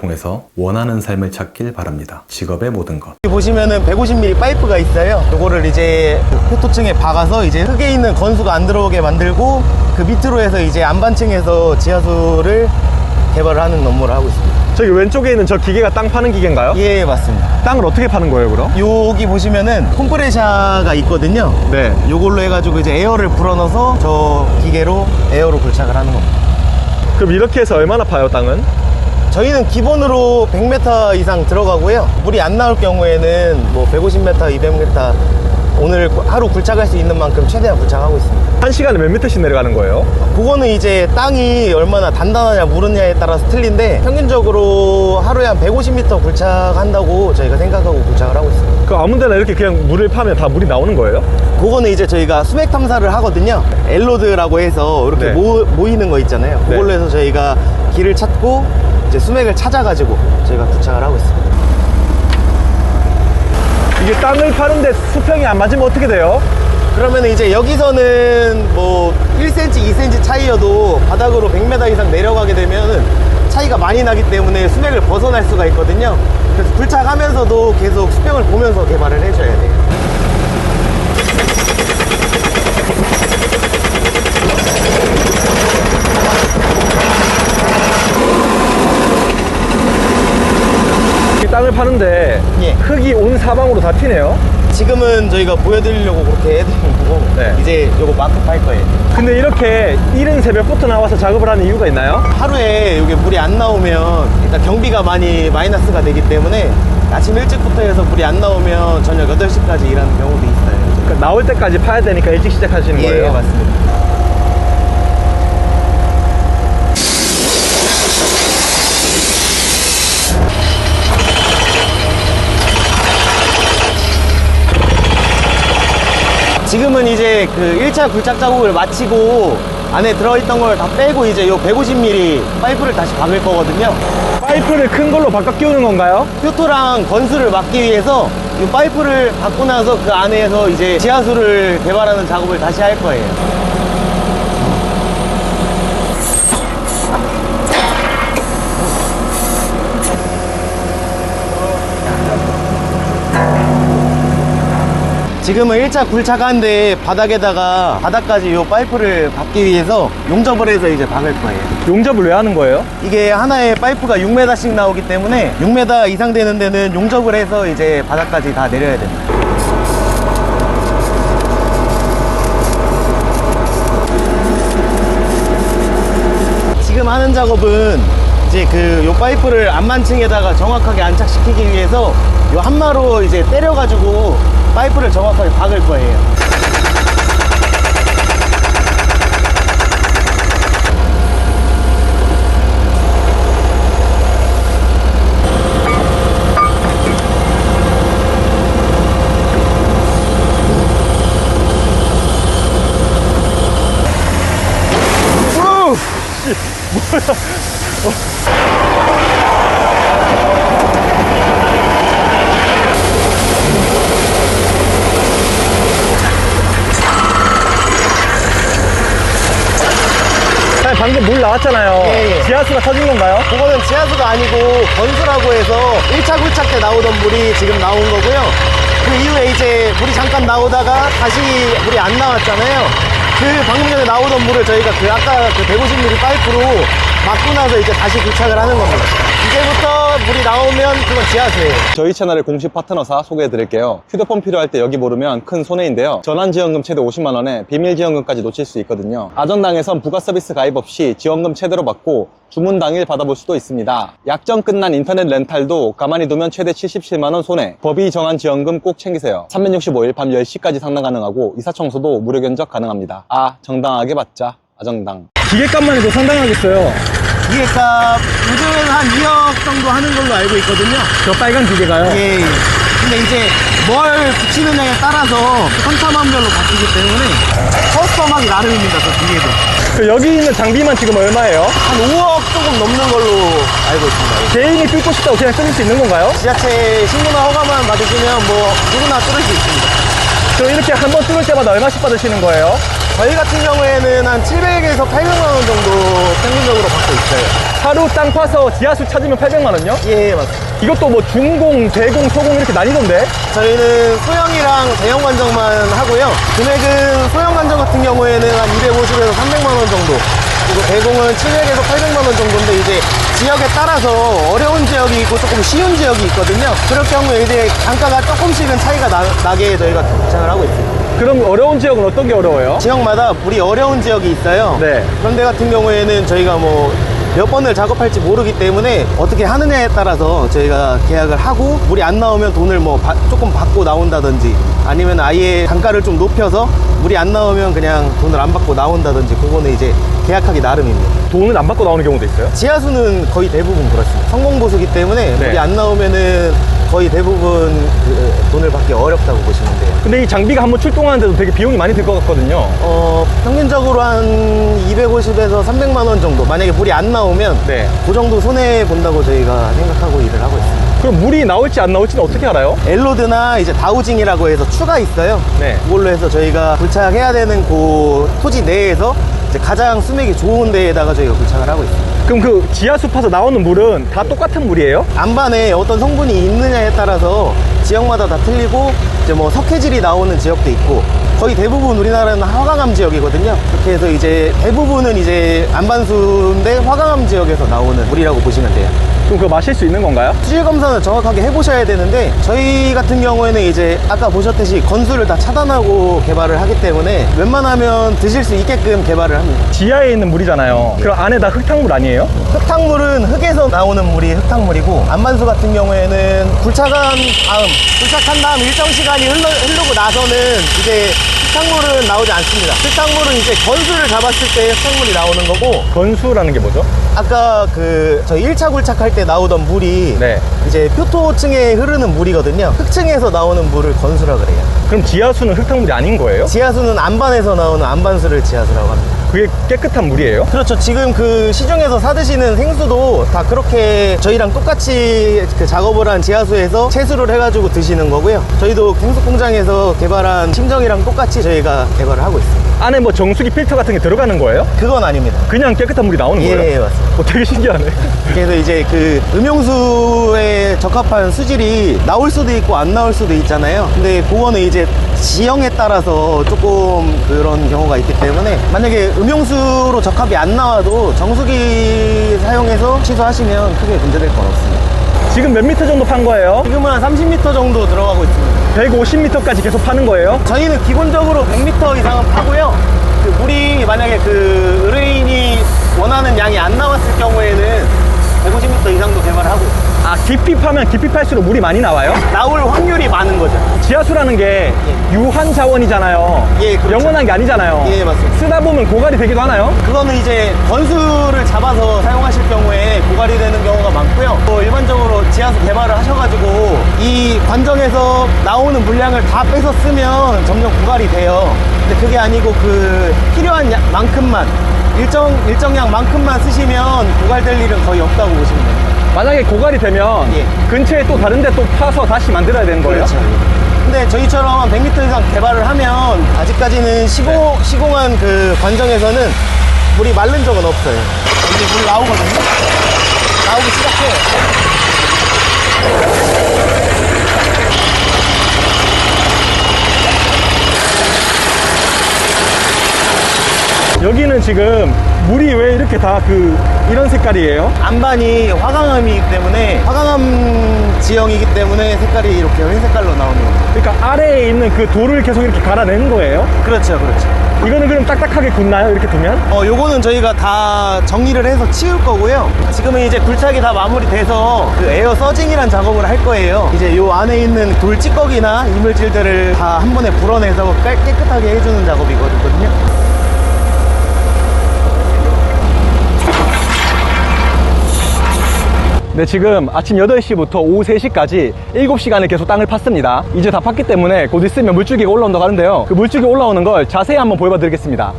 통해서 원하는 삶을 찾길 바랍니다. 직업의 모든 것. 여기 보시면은 150mm 파이프가 있어요. 이거를 이제 표토층에 박아서 이제 흙에 있는 건수가 안 들어오게 만들고 그 밑으로 해서 이제 안반층에서 지하수를 개발을 하는 업무를 하고 있습니다. 저기 왼쪽에 있는 저 기계가 땅 파는 기계인가요? 예, 맞습니다. 땅을 어떻게 파는 거예요, 그럼? 여기 보시면은 콤프레셔가 있거든요. 네. 요걸로 해가지고 이제 에어를 불어넣어서 저 기계로 에어로 굴착을 하는 겁니다. 그럼 이렇게 해서 얼마나 파요, 땅은? 저희는 기본으로 100m 이상 들어가고요. 물이 안 나올 경우에는 뭐 150m, 200m 오늘 하루 굴착할 수 있는 만큼 최대한 굴착하고 있습니다. 한 시간에 몇 미터씩 내려가는 거예요? 그거는 이제 땅이 얼마나 단단하냐 무르냐에 따라서 틀린데 평균적으로 하루에 한 150m 굴착한다고 저희가 생각하고 굴착을 하고 있습니다. 그 아무 데나 이렇게 그냥 물을 파면 다 물이 나오는 거예요? 그거는 이제 저희가 수맥 탐사를 하거든요. 엘로드라고 해서 이렇게 네. 모이는 거 있잖아요. 네. 그걸로 해서 저희가 길을 찾고 이제 수맥을 찾아가지고 저희가 굴착을 하고 있습니다. 이게 땅을 파는데 수평이 안 맞으면 어떻게 돼요? 그러면 이제 여기서는 뭐 1cm, 2cm 차이여도 바닥으로 100m 이상 내려가게 되면 차이가 많이 나기 때문에 수맥을 벗어날 수가 있거든요. 그래서 굴착하면서도 계속 수평을 보면서 개발을 해줘야 돼요. 이 땅을 파는데 예. 흙이 온 사방으로 다 튀네요. 지금은 저희가 보여드리려고 그렇게 해드린 거고 네. 이제 요거 마크 팔 거예요. 근데 이렇게 이른 새벽부터 나와서 작업을 하는 이유가 있나요? 하루에 여기 물이 안 나오면 일단 경비가 많이 마이너스가 되기 때문에 아침 일찍부터 해서 물이 안 나오면 저녁 8시까지 일하는 경우도 있어요. 그러니까 나올 때까지 파야 되니까 일찍 시작하시는 거예요? 예, 맞습니다. 지금은 이제 그 1차 굴착 작업을 마치고 안에 들어있던 걸 다 빼고 이제 요 150mm 파이프를 다시 박을 거거든요. 파이프를 큰 걸로 바꿔 끼우는 건가요? 표토랑 건수를 막기 위해서 이 파이프를 받고 나서 그 안에서 이제 지하수를 개발하는 작업을 다시 할 거예요. 지금은 1차 굴착하는데 바닥에다가 바닥까지 이 파이프를 박기 위해서 용접을 해서 이제 박을 거예요. 용접을 왜 하는 거예요? 이게 하나의 파이프가 6m씩 나오기 때문에 6m 이상 되는 데는 용접을 해서 이제 바닥까지 다 내려야 됩니다. 지금 하는 작업은 이제 요 파이프를 안만층에다가 정확하게 안착시키기 위해서 요 한마로 이제 때려가지고 파이프를 정확하게 박을 거예요. 방금 물 나왔잖아요. 예, 예. 지하수가 터진 건가요? 그거는 지하수가 아니고 건수라고 해서 1차 굴착 때 나오던 물이 지금 나온 거고요. 그 이후에 이제 물이 잠깐 나오다가 다시 물이 안 나왔잖아요. 그 방금 전에 나오던 물을 저희가 그 아까 그 150mm 파이프로 막고 나서 이제 다시 굴착을 하는 겁니다. 이제부터 물이 나오면 그건 지하수예요. 저희 채널의 공식 파트너사 소개해드릴게요. 휴대폰 필요할 때 여기 모르면 큰 손해인데요. 전환지원금 최대 50만원에 비밀지원금까지 놓칠 수 있거든요. 아전당에선 부가서비스 가입 없이 지원금 최대로 받고 주문 당일 받아볼 수도 있습니다. 약정 끝난 인터넷 렌탈도 가만히 두면 최대 77만원 손해. 법의 전환지원금 꼭 챙기세요. 365일 밤 10시까지 상담 가능하고 이사청소도 무료 견적 가능합니다. 정당하게 받자. 아정당. 기계값만 해도 상당하겠어요. 기계값 요즘에는 한 2억 정도 하는 걸로 알고 있거든요. 저 빨간 기계가요? 예. 근데 이제 뭘 붙이느냐에 따라서 천차만별로 바뀌기 때문에 커스텀하기 나름입니다. 저 기계도. 그 여기 있는 장비만 지금 얼마예요? 한 5억 조금 넘는 걸로 알고 있습니다. 개인이 뚫고 싶다고 그냥 뚫을 수 있는 건가요? 지자체 신고나 허가만 받으시면 뭐 누구나 뚫을 수 있습니다. 그럼 이렇게 한 번 뚫을 때마다 얼마씩 받으시는 거예요? 저희 같은 경우에는 한 700에서 800만 원 정도 평균적으로 받고 있어요. 하루 땅 파서 지하수 찾으면 800만 원요? 예, 맞습니다. 이것도 뭐 중공, 대공, 소공 이렇게 나뉘던데? 저희는 소형이랑 대형 관정만 하고요. 금액은 소형 관정 같은 경우에는 한 250에서 300만 원 정도. 그리고 대공은 700에서 800만 원 정도인데 이제 지역에 따라서 어려운 지역이 있고 조금 쉬운 지역이 있거든요. 그럴 경우에 이제 단가가 조금씩은 차이가 나게 저희가 구상을 하고 있습니다. 그럼 어려운 지역은 어떤 게 어려워요? 지역마다 물이 어려운 지역이 있어요. 네. 그런 데 같은 경우에는 저희가 뭐 몇 번을 작업할지 모르기 때문에 어떻게 하느냐에 따라서 저희가 계약을 하고 물이 안 나오면 돈을 뭐 조금 받고 나온다든지 아니면 아예 단가를 좀 높여서 물이 안 나오면 그냥 돈을 안 받고 나온다든지 그거는 이제 계약하기 나름입니다. 돈을 안 받고 나오는 경우도 있어요? 지하수는 거의 대부분 그렇습니다. 성공보수기 때문에 네. 물이 안 나오면은 거의 대부분 돈을 받기 어렵다고 보시면 돼요. 근데 이 장비가 한번 출동하는데도 되게 비용이 많이 들 것 같거든요. 평균적으로 한 250에서 300만 원 정도. 만약에 물이 안 나오면 네. 그 정도 손해 본다고 저희가 생각하고 일을 하고 있습니다. 그럼 물이 나올지 안 나올지는 어떻게 알아요? 엘로드나 이제 다우징이라고 해서 추가 있어요. 네. 그걸로 해서 저희가 불착해야 되는 그 토지 내에서 이제 가장 수맥이 좋은 데에다가 저희가 불착을 하고 있습니다. 그럼 그 지하수 파서 나오는 물은 다 똑같은 물이에요? 안반에 어떤 성분이 있느냐에 따라서 지역마다 다 틀리고 이제 뭐 석회질이 나오는 지역도 있고 거의 대부분 우리나라는 화강암 지역이거든요. 그렇게 해서 이제 대부분은 이제 안반수인데 화강암 지역에서 나오는 물이라고 보시면 돼요. 그럼 그거 마실 수 있는 건가요? 수질 검사는 정확하게 해보셔야 되는데 저희 같은 경우에는 이제 아까 보셨듯이 건수를 다 차단하고 개발을 하기 때문에 웬만하면 드실 수 있게끔 개발을 합니다. 지하에 있는 물이잖아요. 그럼 안에 다 흙탕물 아니에요? 흙탕물은 흙에서 나오는 물이 흙탕물이고 안반수 같은 경우에는 불착한 다음 일정 시간이 흐르고 나서는 이제 흙탕물은 나오지 않습니다. 흙탕물은 이제 건수를 잡았을 때 흙탕물이 나오는 거고 건수라는 게 뭐죠? 아까 저희 1차 굴착할 때 나오던 물이 네. 이제 표토층에 흐르는 물이거든요. 흙층에서 나오는 물을 건수라 그래요. 그럼 지하수는 흙탕물이 아닌 거예요? 지하수는 안반에서 나오는 안반수를 지하수라고 합니다. 그게 깨끗한 물이에요? 그렇죠. 지금 그 시중에서 사드시는 생수도 다 그렇게 저희랑 똑같이 그 작업을 한 지하수에서 채수를 해가지고 드시는 거고요. 저희도 생수 공장에서 개발한 심정이랑 똑같이 저희가 개발을 하고 있습니다. 안에 뭐 정수기 필터 같은 게 들어가는 거예요? 그건 아닙니다. 그냥 깨끗한 물이 나오는 거예요? 예, 맞습니다. 되게 신기하네. 그래서 이제 그 음용수에 적합한 수질이 나올 수도 있고 안 나올 수도 있잖아요. 근데 그거는 이제 지형에 따라서 조금 그런 경우가 있기 때문에 만약에 음용수로 적합이 안 나와도 정수기 사용해서 취소하시면 크게 문제될 건 없습니다. 지금 몇 미터 정도 판 거예요? 지금은 한 30m 정도 들어가고 있습니다. 150m까지 계속 파는 거예요? 저희는 기본적으로 100m 이상은 파고요. 그 물이 만약에 그 의뢰인이 원하는 양이 안 나왔을 경우에는 150m 이상도 개발하고 있습니다. 아, 깊이 파면 깊이 팔수록 물이 많이 나와요? 나올 확률이 많은 거죠. 지하수라는 게 유한 자원이잖아요. 예, 그렇죠. 영원한 게 아니잖아요. 예, 맞습니다. 쓰다 보면 고갈이 되기도 하나요? 그거는 이제 건수를 잡아서 사용하실 경우에 고갈이 되는 경우가 많고요. 또 일반적으로 지하수 개발을 하셔가지고 이 관정에서 나오는 물량을 다 빼서 쓰면 점점 고갈이 돼요. 근데 그게 아니고 그 필요한 만큼만 일정량만큼만 쓰시면 고갈될 일은 거의 없다고 보시면 됩니다. 만약에 고갈이 되면 예. 근처에 또 다른 데 또 파서 다시 만들어야 되는 거예요? 그렇죠. 근데 저희처럼 100m 이상 개발을 하면 아직까지는 시공한 그 관정에서는 물이 마른 적은 없어요. 이제 물 나오거든요. 나오기 시작해요. 여기는 지금 물이 왜 이렇게 다 이런 색깔이에요? 안반이 화강암이기 때문에 화강암 지형이기 때문에 색깔이 이렇게 회색깔로 나오는 겁니다. 그러니까 아래에 있는 그 돌을 계속 이렇게 갈아내는 거예요? 그렇죠, 그렇죠. 이거는 그럼 딱딱하게 굳나요? 이렇게 두면? 요거는 저희가 다 정리를 해서 치울 거고요. 지금은 이제 굴착이 다 마무리돼서 그 에어 서징이란 작업을 할 거예요. 이제 요 안에 있는 돌 찌꺼기나 이물질들을 다 한 번에 불어내서 깨끗하게 해주는 작업이거든요. 네, 지금 아침 8시부터 오후 3시까지 7시간을 계속 땅을 팠습니다. 이제 다 팠기 때문에 곧 있으면 물줄기가 올라온다고 하는데요. 그 물줄기 올라오는 걸 자세히 한번 보여봐 드리겠습니다.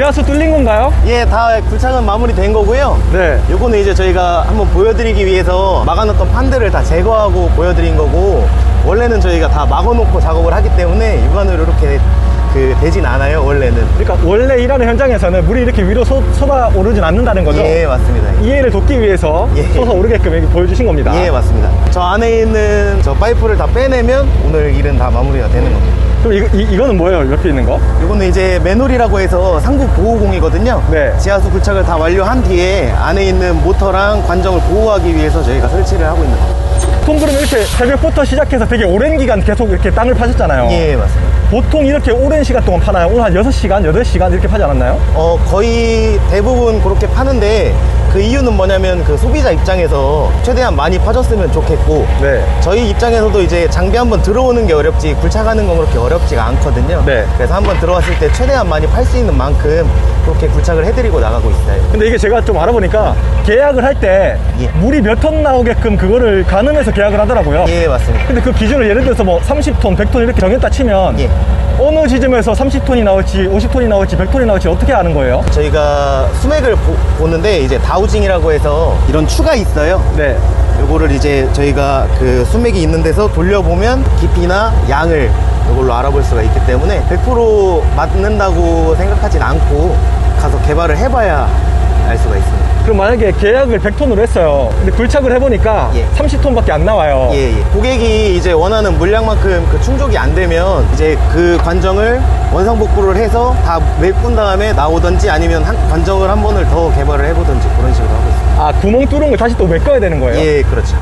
지하수 뚫린 건가요? 예, 다 굴착은 마무리된 거고요. 네. 요거는 이제 저희가 한번 보여드리기 위해서 막아놨던 판들을 다 제거하고 보여드린 거고, 원래는 저희가 다 막아놓고 작업을 하기 때문에 육안으로 이렇게 되진 않아요, 원래는. 그러니까 원래 일하는 현장에서는 물이 이렇게 위로 쏟아오르진 않는다는 거죠? 예, 맞습니다. 이해를 돕기 위해서 예. 쏟아오르게끔 이렇게 보여주신 겁니다. 예, 맞습니다. 저 안에 있는 저 파이프를 다 빼내면 오늘 일은 다 마무리가 되는 겁니다. 그럼 이거는 뭐예요? 옆에 있는 거? 요거는 이제 맨홀이라고 해서 상부 보호공이거든요. 네. 지하수 굴착을 다 완료한 뒤에 안에 있는 모터랑 관정을 보호하기 위해서 저희가 설치를 하고 있는 겁니다. 보통 그러면 이렇게 새벽부터 시작해서 되게 오랜 기간 계속 이렇게 땅을 파셨잖아요. 예, 맞습니다. 보통 이렇게 오랜 시간 동안 파나요? 오늘 한 6시간, 8시간 이렇게 파지 않았나요? 거의 대부분 그렇게 파는데, 그 이유는 뭐냐면 그 소비자 입장에서 최대한 많이 파줬으면 좋겠고, 네. 저희 입장에서도 이제 장비 한번 들어오는 게 어렵지 굴착하는 건 그렇게 어렵지가 않거든요. 네. 그래서 한번 들어왔을 때 최대한 많이 팔 수 있는 만큼 그렇게 굴착을 해드리고 나가고 있어요. 근데 이게 제가 좀 알아보니까 계약을 할 때 예. 물이 몇 톤 나오게끔 그거를 가늠해서 계약을 하더라고요. 예, 맞습니다. 근데 그 기준을 예를 들어서 뭐 30톤, 100톤 이렇게 정했다 치면 예. 어느 지점에서 30톤이 나올지 50톤이 나올지 100톤이 나올지 어떻게 아는 거예요? 저희가 수맥을 보는데 이제 다우징이라고 해서 이런 추가 있어요. 네. 요거를 이제 저희가 그 수맥이 있는 데서 돌려보면 깊이나 양을 이걸로 알아볼 수가 있기 때문에 100% 맞는다고 생각하진 않고 가서 개발을 해봐야 알 수가 있습니다. 그럼 만약에 계약을 100톤으로 했어요. 근데 굴착을 해보니까 예. 30톤밖에 안 나와요. 예, 예. 고객이 이제 원하는 물량만큼 그 충족이 안 되면 이제 그 관정을 원상복구를 해서 다 메꾼 다음에 나오든지 아니면 관정을 한 번을 더 개발을 해보든지 그런 식으로 하고 있습니다. 아, 구멍 뚫은 걸 다시 또 메꿔야 되는 거예요? 예, 그렇죠.